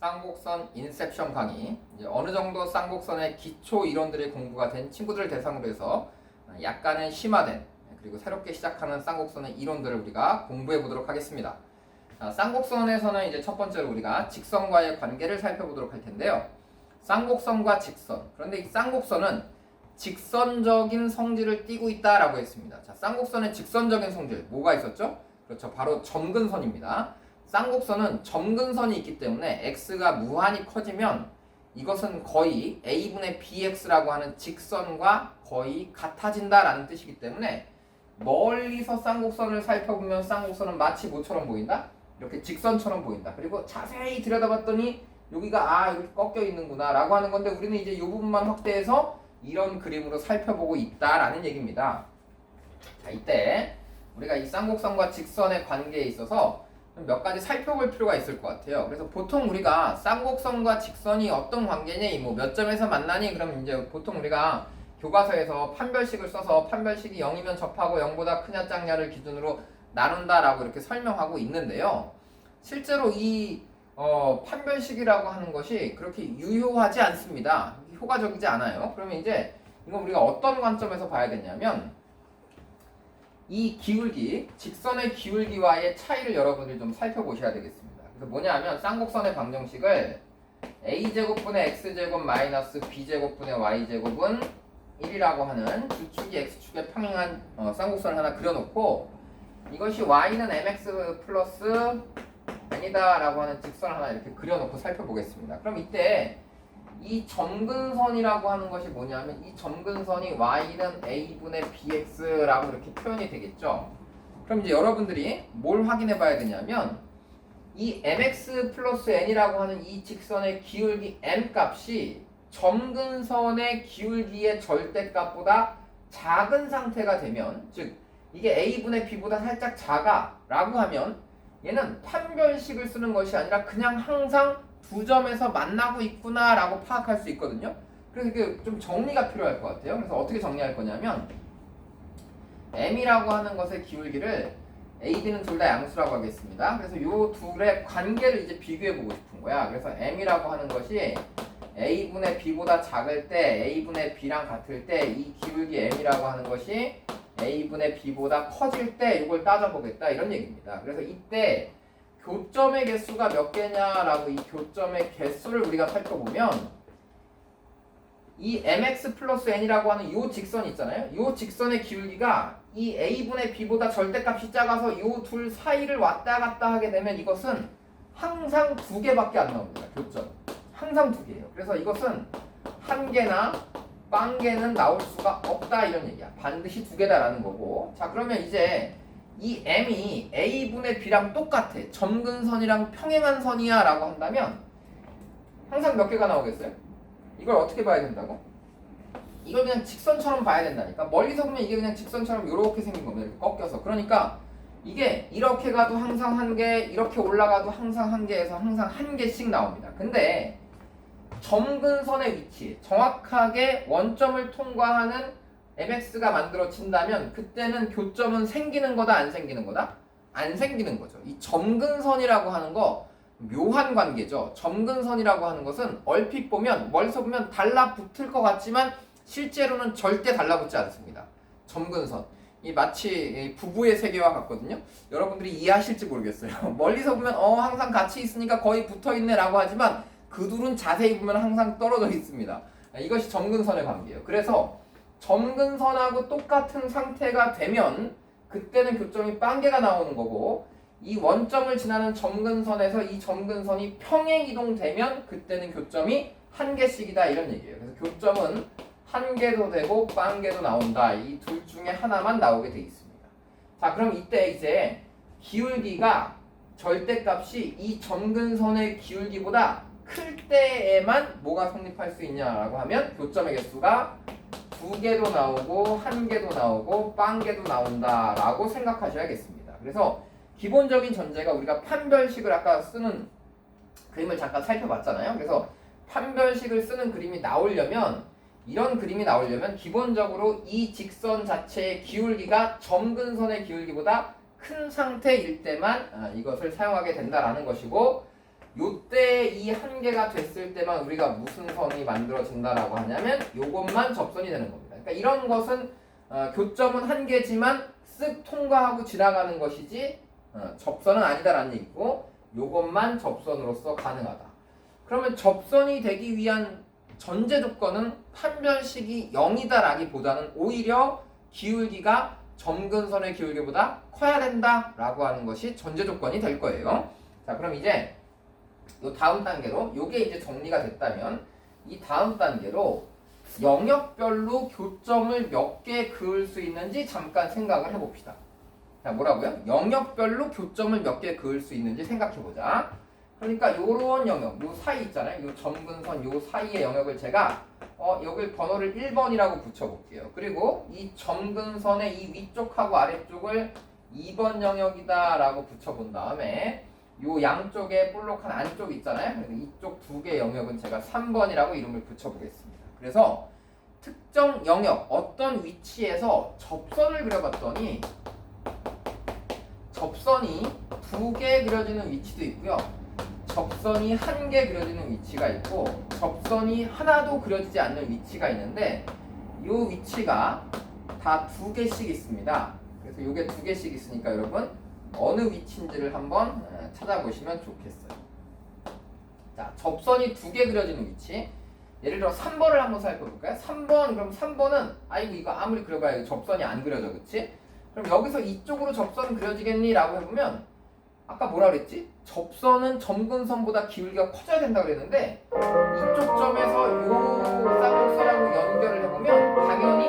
쌍곡선 인셉션 강의, 이제 어느 정도 쌍곡선의 기초 이론들이 공부가 된 친구들을 대상으로 해서 약간은 심화된 그리고 새롭게 시작하는 쌍곡선의 이론들을 우리가 공부해 보도록 하겠습니다. 쌍곡선에서는 이제 첫 번째로 우리가 직선과의 관계를 살펴보도록 할 텐데요. 쌍곡선과 직선. 그런데 이 쌍곡선은 직선적인 성질을 띠고 있다라고 했습니다. 자, 쌍곡선의 직선적인 성질 뭐가 있었죠? 그렇죠. 바로 점근선입니다. 쌍곡선은 점근선이 있기 때문에 x가 무한히 커지면 이것은 거의 a분의 bx라고 하는 직선과 거의 같아진다라는 뜻이기 때문에 멀리서 쌍곡선을 살펴보면 쌍곡선은 마치 뭐처럼 보인다? 이렇게 직선처럼 보인다. 그리고 자세히 들여다봤더니 여기가 이렇게 꺾여 있는구나 라고 하는 건데 우리는 이제 이 부분만 확대해서 이런 그림으로 살펴보고 있다라는 얘기입니다. 자, 이때 우리가 이 쌍곡선과 직선의 관계에 있어서 몇 가지 살펴볼 필요가 있을 것 같아요. 그래서 보통 우리가 쌍곡선과 직선이 어떤 관계니, 뭐 몇 점에서 만나니, 그럼 이제 보통 우리가 교과서에서 판별식을 써서 판별식이 0이면 접하고 0보다 크냐 작냐를 기준으로 나눈다라고 이렇게 설명하고 있는데요. 실제로 이 판별식이라고 하는 것이 그렇게 유효하지 않습니다. 효과적이지 않아요. 그러면 이제 이건 우리가 어떤 관점에서 봐야 되냐면 이 기울기, 직선의 기울기와의 차이를 여러분들이 좀 살펴보셔야 되겠습니다. 그래서 뭐냐면 쌍곡선의 방정식을 a제곱분의 x제곱 마이너스 b제곱분의 y제곱은 1이라고 하는 주축이 x축에 평행한 쌍곡선을 하나 그려놓고 이것이 y는 mx 플러스 n이다 라고 하는 직선을 하나 이렇게 그려놓고 살펴보겠습니다. 그럼 이때 이 점근선이라고 하는 것이 뭐냐면 이 점근선이 y는 a분의 bx라고 이렇게 표현이 되겠죠. 그럼 이제 여러분들이 뭘 확인해 봐야 되냐면 이 mx 플러스 n이라고 하는 이 직선의 기울기 m 값이 점근선의 기울기의 절대값보다 작은 상태가 되면, 즉 이게 a분의 b보다 살짝 작아 라고 하면 얘는 판별식을 쓰는 것이 아니라 그냥 항상 두 점에서 만나고 있구나 라고 파악할 수 있거든요. 그래서 이게 좀 정리가 필요할 것 같아요. 그래서 어떻게 정리할 거냐면 m이라고 하는 것의 기울기를 a, b는 둘 다 양수라고 하겠습니다. 그래서 이 둘의 관계를 이제 비교해 보고 싶은 거야. 그래서 m이라고 하는 것이 a분의 b보다 작을 때 a분의 b랑 같을 때 이 기울기 m이라고 하는 것이 a분의 b보다 커질 때 이걸 따져보겠다 이런 얘기입니다. 그래서 이때 교점의 개수가 몇 개냐라고 이 교점의 개수를 우리가 살펴보면 이 mx 플러스 n이라고 하는 이 직선 있잖아요. 이 직선의 기울기가 이 a분의 b보다 절대값이 작아서 이 둘 사이를 왔다 갔다 하게 되면 이것은 항상 두 개밖에 안 나옵니다. 교점. 항상 두 개예요. 그래서 이것은 한 개나 빵 개는 나올 수가 없다 이런 얘기야. 반드시 두 개다라는 거고. 자, 그러면 이제 이 m이 a분의 b랑 똑같아. 점근선이랑 평행한 선이야 라고 한다면 항상 몇 개가 나오겠어요? 이걸 어떻게 봐야 된다고? 이걸 그냥 직선처럼 봐야 된다니까. 멀리서 보면 이게 그냥 직선처럼 이렇게 생긴 겁니다. 이렇게 꺾여서. 그러니까 이게 이렇게 가도 항상 한 개, 이렇게 올라가도 항상 한 개에서 항상 한 개씩 나옵니다. 근데 점근선의 위치, 정확하게 원점을 통과하는 mx가 만들어진다면 그때는 교점은 생기는 거다 안 생기는 거다? 안 생기는 거죠. 이 점근선이라고 하는 거 묘한 관계죠. 점근선이라고 하는 것은 얼핏 보면 멀리서 보면 달라붙을 것 같지만 실제로는 절대 달라붙지 않습니다. 점근선. 이 마치 부부의 세계와 같거든요. 여러분들이 이해하실지 모르겠어요. 멀리서 보면 항상 같이 있으니까 거의 붙어있네 라고 하지만 그 둘은 자세히 보면 항상 떨어져 있습니다. 이것이 점근선의 관계예요. 그래서 점근선하고 똑같은 상태가 되면 그때는 교점이 빵개가 나오는 거고 이 원점을 지나는 점근선에서 이 점근선이 평행 이동되면 그때는 교점이 한 개씩이다 이런 얘기예요. 그래서 교점은 한 개도 되고 빵개도 나온다. 이 둘 중에 하나만 나오게 돼 있습니다. 자, 그럼 이때 이제 기울기가 절대값이 이 점근선의 기울기보다 클 때에만 뭐가 성립할 수 있냐라고 하면 교점의 개수가 두 개도 나오고 한 개도 나오고 빵 개도 나온다라고 생각하셔야겠습니다. 그래서 기본적인 전제가 우리가 판별식을 아까 쓰는 그림을 잠깐 살펴봤잖아요. 그래서 판별식을 쓰는 그림이 나오려면 이런 그림이 나오려면 기본적으로 이 직선 자체의 기울기가 점근선의 기울기보다 큰 상태일 때만 이것을 사용하게 된다라는 것이고 요때 이 한계가 됐을 때만 우리가 무슨 선이 만들어진다라고 하냐면 요것만 접선이 되는 겁니다. 그러니까 이런 것은 교점은 한계지만 쓱 통과하고 지나가는 것이지 접선은 아니다라는 얘기고 요것만 접선으로서 가능하다. 그러면 접선이 되기 위한 전제 조건은 판별식이 0이다라기보다는 오히려 기울기가 점근선의 기울기보다 커야 된다라고 하는 것이 전제 조건이 될 거예요. 자, 그럼 이제 요 다음 단계로 요게 이제 정리가 됐다면 이 다음 단계로 영역별로 교점을 몇 개 그을 수 있는지 잠깐 생각을 해봅시다. 자, 뭐라고요? 영역별로 교점을 몇 개 그을 수 있는지 생각해보자. 그러니까 요런 영역, 요 사이 있잖아요. 요 점근선 요 사이의 영역을 제가 여기 번호를 1번이라고 붙여볼게요. 그리고 이 점근선의 이 위쪽하고 아래쪽을 2번 영역이다라고 붙여본 다음에 요 양쪽에 볼록한 안쪽 있잖아요. 이쪽 두 개 영역은 제가 3번이라고 이름을 붙여보겠습니다. 그래서 특정 영역, 어떤 위치에서 접선을 그려봤더니 접선이 2개 그려지는 위치도 있고요. 접선이 1개 그려지는 위치가 있고 접선이 하나도 그려지지 않는 위치가 있는데 이 위치가 다 2개씩 있습니다. 그래서 이게 2개씩 있으니까 여러분 어느 위치인지를 한번 찾아보시면 좋겠어요. 자, 접선이 2개 그려지는 위치. 예를 들어 3번을 한번 살펴볼까요? 3번, 그럼 3번은 아이고 이거 아무리 그려봐야 접선이 안 그려져, 그치? 그럼 여기서 이쪽으로 접선 그려지겠니? 라고 해보면 아까 뭐라 그랬지? 접선은 점근선보다 기울기가 커져야 된다고 그랬는데 이쪽 점에서 요 쌍곡선하고 연결을 해보면 당연히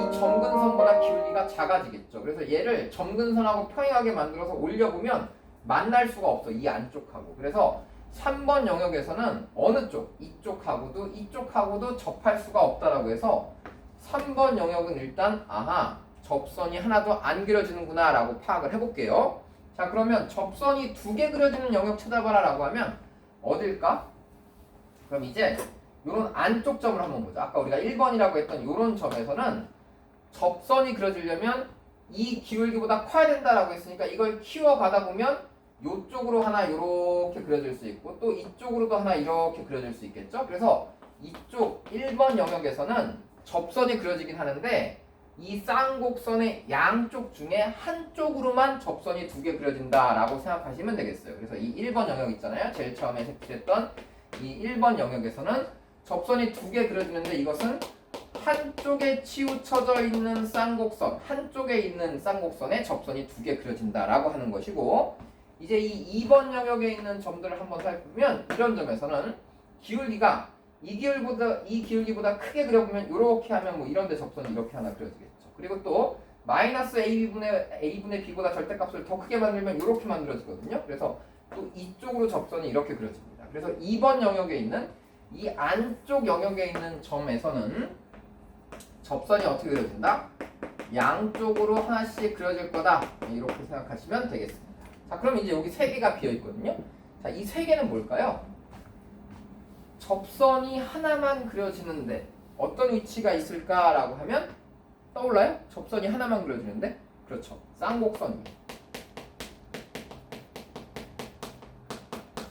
이 점근선보다 기울기가 작아지겠죠. 그래서 얘를 점근선하고 평행하게 만들어서 올려보면 만날 수가 없어, 이 안쪽하고. 그래서 3번 영역에서는 어느 쪽, 이쪽하고도 접할 수가 없다라고 해서 3번 영역은 일단 접선이 하나도 안 그려지는구나 라고 파악을 해볼게요. 자, 그러면 접선이 2개 그려지는 영역 찾아봐라 라고 하면 어딜까? 그럼 이제 요런 안쪽 점을 한번 보자. 아까 우리가 1번이라고 했던 요런 점에서는 접선이 그려지려면 이 기울기보다 커야 된다라고 했으니까 이걸 키워가다 보면 요쪽으로 하나 이렇게 그려질 수 있고 또 이쪽으로도 하나 이렇게 그려질 수 있겠죠? 그래서 이쪽 1번 영역에서는 접선이 그려지긴 하는데 이 쌍곡선의 양쪽 중에 한쪽으로만 접선이 2개 그려진다라고 생각하시면 되겠어요. 그래서 이 1번 영역 있잖아요. 제일 처음에 색칠했던 이 1번 영역에서는 접선이 2개 그려지는데 이것은 한쪽에 치우쳐져 있는 쌍곡선, 한쪽에 있는 쌍곡선에 접선이 2개 그려진다라고 하는 것이고 이제 이 2번 영역에 있는 점들을 한번 살펴보면 이런 점에서는 기울기가 이 기울기보다 크게 그려보면 이렇게 하면 뭐 이런 데 접선이 이렇게 하나 그려지겠죠. 그리고 또 마이너스 a분의 b보다 절대값을 더 크게 만들면 이렇게 만들어지거든요. 그래서 또 이쪽으로 접선이 이렇게 그려집니다. 그래서 2번 영역에 있는 이 안쪽 영역에 있는 점에서는 접선이 어떻게 그려진다? 양쪽으로 하나씩 그려질 거다. 이렇게 생각하시면 되겠습니다. 자, 그럼 이제 여기 3개가 비어 있거든요. 자, 이 3개는 뭘까요? 접선이 하나만 그려지는데 어떤 위치가 있을까라고 하면 떠올라요? 접선이 하나만 그려지는데? 그렇죠. 쌍곡선 위.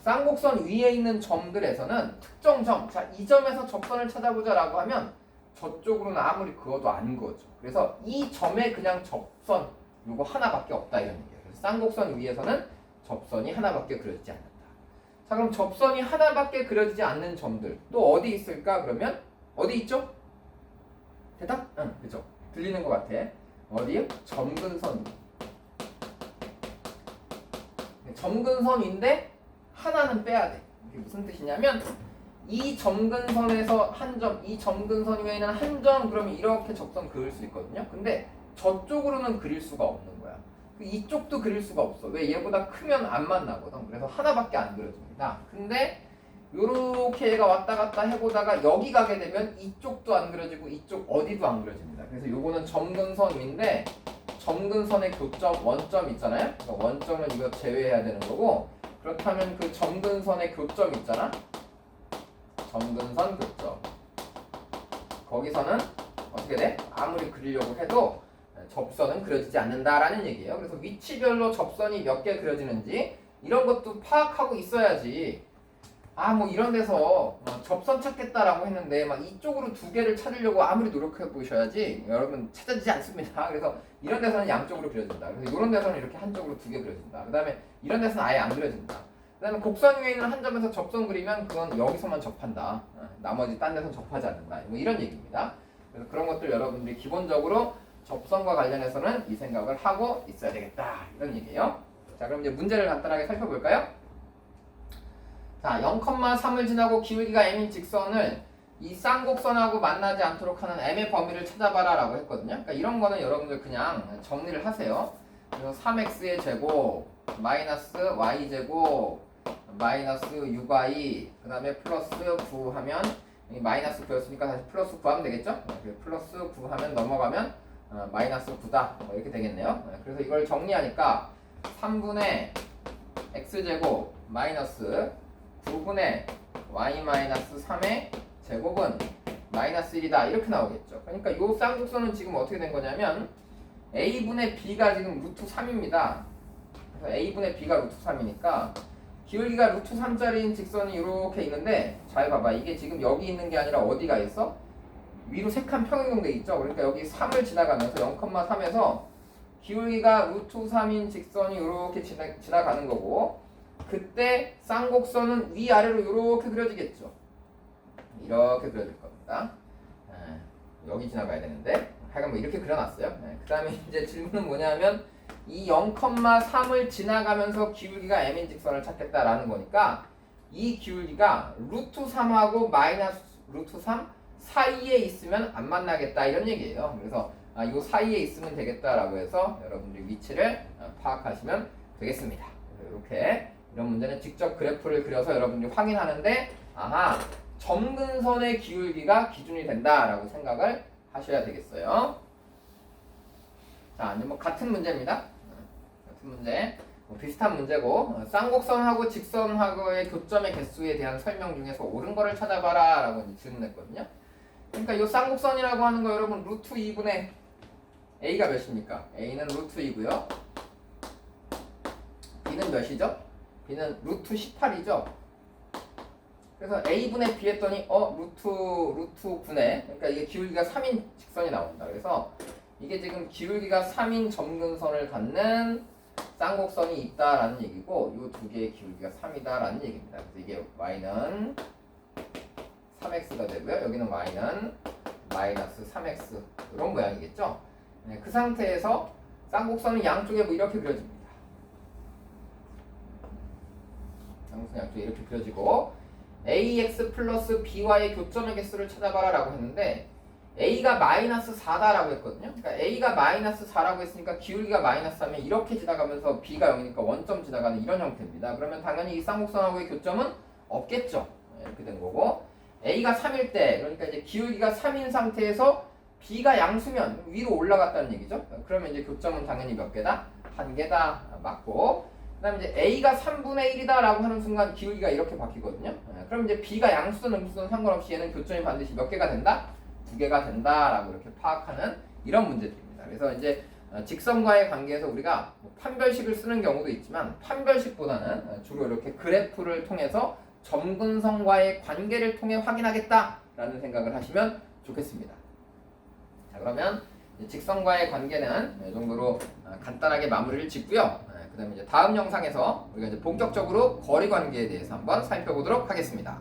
쌍곡선 위에 있는 점들에서는 특정 점, 자, 이 점에서 접선을 찾아보자라고 하면 저쪽으로는 아무리 그어도 안 그어져. 그래서 이 점에 그냥 접선 요거 하나밖에 없다 이런 얘기예요. 그래서 쌍곡선 위에서는 접선이 하나밖에 그려지지 않는다. 자, 그럼 접선이 하나밖에 그려지지 않는 점들 또 어디 있을까? 그러면 어디 있죠? 대답? 응, 그죠. 들리는 것 같아. 어디요? 점근선 위. 점근선 위인데 하나는 빼야 돼. 이게 무슨 뜻이냐면 이 점근선에서 한 점, 이 점근선 위에 있는 한 점 그러면 이렇게 접선 그을 수 있거든요. 근데 저쪽으로는 그릴 수가 없는 거야. 이쪽도 그릴 수가 없어. 왜? 얘보다 크면 안 만나거든. 그래서 하나밖에 안 그려집니다. 근데 요렇게 얘가 왔다 갔다 해보다가 여기 가게 되면 이쪽도 안 그려지고 이쪽 어디도 안 그려집니다. 그래서 요거는 점근선 위인데 점근선의 교점 원점 있잖아요. 그래서 원점은 이거 제외해야 되는 거고 그렇다면 그 점근선의 교점 있잖아. 점근선 교점 거기서는 어떻게 돼? 아무리 그리려고 해도 접선은 그려지지 않는다라는 얘기예요. 그래서 위치별로 접선이 몇 개 그려지는지 이런 것도 파악하고 있어야지 뭐 이런 데서 접선 찾겠다라고 했는데 막 이쪽으로 두 개를 찾으려고 아무리 노력해 보셔야지 여러분 찾아지지 않습니다. 그래서 이런 데서는 양쪽으로 그려진다. 그래서 이런 데서는 이렇게 한쪽으로 두 개 그려진다. 그 다음에 이런 데서는 아예 안 그려진다. 그 다음에 곡선 위에 있는 한 점에서 접선 그리면 그건 여기서만 접한다. 나머지 딴 데서는 접하지 않는다. 뭐 이런 얘기입니다. 그래서 그런 것들 여러분들이 기본적으로 접선과 관련해서는 이 생각을 하고 있어야 되겠다. 이런 얘기예요. 자, 그럼 이제 문제를 간단하게 살펴볼까요? 자, 0,3을 지나고 기울기가 m인 직선을 이 쌍곡선하고 만나지 않도록 하는 m의 범위를 찾아봐라 라고 했거든요. 그러니까 이런 거는 여러분들 그냥 정리를 하세요. 그래서 3x의 제곱 마이너스 y제곱 마이너스 6y 그 다음에 플러스 9 하면 마이너스 9였으니까 다시 플러스 9 하면 되겠죠? 플러스 9 하면 넘어가면 마이너스 9다 이렇게 되겠네요. 그래서 이걸 정리하니까 3분의 x제곱 마이너스 9분의 y-3의 제곱은 마이너스 1이다 이렇게 나오겠죠. 그러니까 이 쌍곡선은 지금 어떻게 된 거냐면 a분의 b가 지금 루트 3입니다. 그래서 a분의 b가 루트 3이니까 기울기가 루트 3짜리인 직선이 이렇게 있는데 잘 봐봐. 이게 지금 여기 있는 게 아니라 어디가 있어? 위로 세 칸 평행동돼 있죠. 그러니까 여기 3을 지나가면서 0,3에서 기울기가 루트 3인 직선이 이렇게 지나가는 거고 그때 쌍곡선은 위아래로 이렇게 그려지겠죠. 이렇게 그려질 겁니다. 여기 지나가야 되는데 하여간 뭐 이렇게 그려놨어요. 그 다음에 이제 질문은 뭐냐면 이 0,3을 지나가면서 기울기가 m인 직선을 찾겠다라는 거니까 이 기울기가 루트 3하고 마이너스 루트 3 사이에 있으면 안 만나겠다 이런 얘기예요. 그래서 이 사이에 있으면 되겠다라고 해서 여러분들이 위치를 파악하시면 되겠습니다. 이렇게 이런 문제는 직접 그래프를 그려서 여러분들이 확인하는데 점근선의 기울기가 기준이 된다라고 생각을 하셔야 되겠어요. 자, 이제 뭐 같은 문제입니다. 같은 문제, 비슷한 문제고 쌍곡선하고 직선하고의 교점의 개수에 대한 설명 중에서 옳은 거를 찾아봐라라고 질문했거든요. 그러니까 이 쌍곡선이라고 하는 거 여러분 루트 2분의 a가 몇입니까? a는 루트 2고요. b는 몇이죠? b는 루트 18이죠. 그래서 a분의 b 했더니 루트 9네. 그러니까 이게 기울기가 3인 직선이 나온다. 그래서 이게 지금 기울기가 3인 점근선을 갖는 쌍곡선이 있다라는 얘기고 이 두 개의 기울기가 3이다라는 얘기입니다. 그래서 이게 y는 3x가 되고요. 여기는 y는 마이너스 3x 이런 모양이겠죠. 네, 그 상태에서 쌍곡선은 양쪽에 뭐 이렇게 그려집니다. 쌍곡선 양쪽에 이렇게 그려지고 ax 플러스 by의 교점의 개수를 찾아봐라 라고 했는데 a가 마이너스 4다라고 했거든요. 그러니까 a가 마이너스 4라고 했으니까 기울기가 마이너스 4면 이렇게 지나가면서 b가 0이니까 원점 지나가는 이런 형태입니다. 그러면 당연히 이 쌍곡선하고의 교점은 없겠죠. 이렇게 된 거고 a가 3일 때 그러니까 이제 기울기가 3인 상태에서 b가 양수면 위로 올라갔다는 얘기죠. 그러면 이제 교점은 당연히 몇 개다? 한 개다 맞고 그 다음에 이제 a가 3분의 1이다 라고 하는 순간 기울기가 이렇게 바뀌거든요. 그럼 이제 b가 양수든 음수든 상관없이 얘는 교점이 반드시 몇 개가 된다? 2개가 된다 라고 이렇게 파악하는 이런 문제들입니다. 그래서 이제 직선과의 관계에서 우리가 판별식을 쓰는 경우도 있지만 판별식보다는 주로 이렇게 그래프를 통해서 점근선과의 관계를 통해 확인하겠다라는 생각을 하시면 좋겠습니다. 자, 그러면 직선과의 관계는 이 정도로 간단하게 마무리를 짓고요. 그 다음에 이제 다음 영상에서 우리가 이제 본격적으로 거리 관계에 대해서 한번 살펴보도록 하겠습니다.